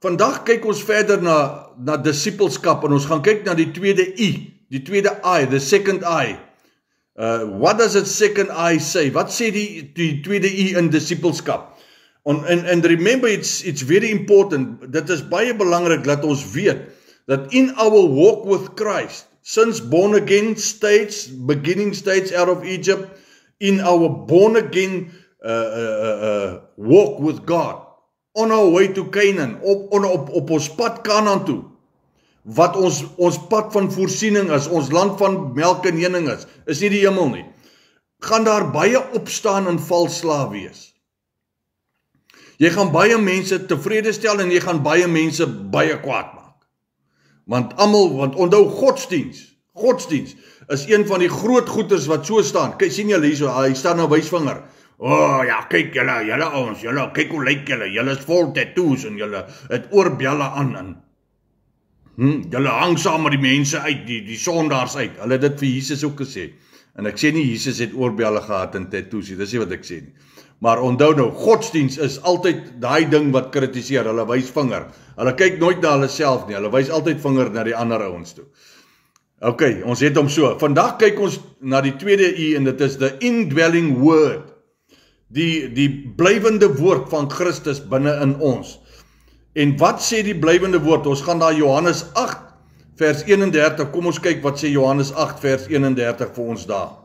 vandag kyk ons verder na discipelskap en ons gaan kyk na die tweede I, die tweede I, the second I. What does the second I say? Wat sê die tweede I in discipelskap? And remember, it's very important, dit is baie belangrik dat ons weet, that in our walk with Christ, since born again stage, beginning stage out of Egypt, in our born again walk with God, on our way to Canaan, op ons pad Kanaan toe, wat ons pad van voorsiening is, ons land van melk en honing is nie die hemel nie, gaan daar baie opstaan en valslaaf wees. Jy gaan baie mense tevrede stel en jy gaan baie mense baie kwaad maak. Want onthou godsdiens is een van die groot goeders wat so staan. Kyk, sien julle hierso, hy staan nou wysvinger. Ja, kyk julle ouens, kyk hoe lyk julle is vol tattoos en julle het oorbelle aan en julle hang saam met die mense uit, die sondaars uit. Hulle het dit vir Jesus ook gesê. En ek sê nie Jesus het oorbelle gehad en tattoos, dis nie wat ek sê nie. Maar onthou nou, godsdiens is altyd daai ding wat kritiseer, hulle wys vinger. Hulle kyk nooit na hulle self nie, hulle wys altyd vinger na die ander ouens toe. Ok, ons het hom so. Vandag kyk ons na die tweede I en dit is the indwelling word. Die blywende woord van Christus binne in ons. En wat sê die blywende woord? Ons gaan na Johannes 8 vers 31, kom ons kyk wat sê Johannes 8 vers 31 vir ons daar.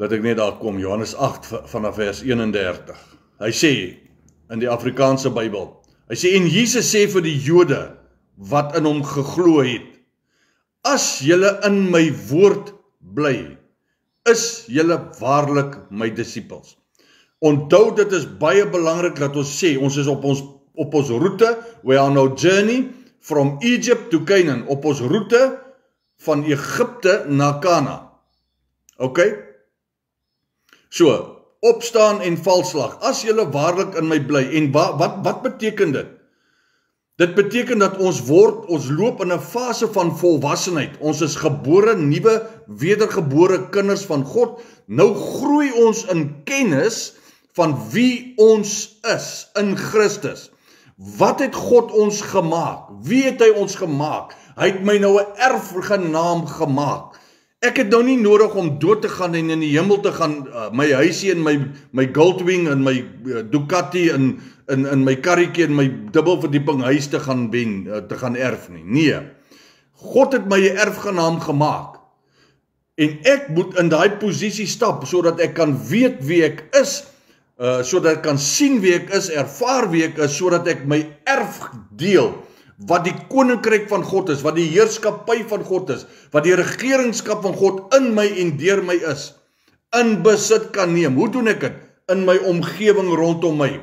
Laat ek net daar kom, Johannes 8 vanaf vers 31. Hy sê, in die Afrikaanse Bybel, hy sê, en Jesus sê vir die Jode, wat in hom geglo het, as julle in my woord bly, is julle waarlik my disippels. Onthou, dit is baie belangrik dat ons sê, ons is op ons route, we are on our journey from Egypt to Canaan, op ons route van Egipte na Kana. Ok? So, opstaan en valslag, as julle waarlik in my bly, en wat beteken dit? Dit beteken dat ons loop in 'n fase van volwassenheid, ons is gebore, nuwe, wedergebore kinders van God, nou groei ons in kennis van wie ons is in Christus. Wat het God ons gemaak? Wie het hy ons gemaak? Hy het my nou 'n erfgenaam gemaak. Ek het nou nie nodig om dood te gaan en in die hemel te gaan, my huisie en my Goldwing en my Ducati en my karretjie en my dubbelverdieping huis te gaan erf nie. Nee, God het my 'n erfgenaam gemaak. En ek moet in daai posisie stap, sodat ek kan weet wie ek is, sodat ek kan sien wie ek is, ervaar wie ek is, sodat ek my erf deel, wat die koninkryk van God is, wat die heerskappy van God is, wat die regeringskap van God in my en deur my is, in besit kan neem. Hoe doen ek dit? In my omgewing rondom my.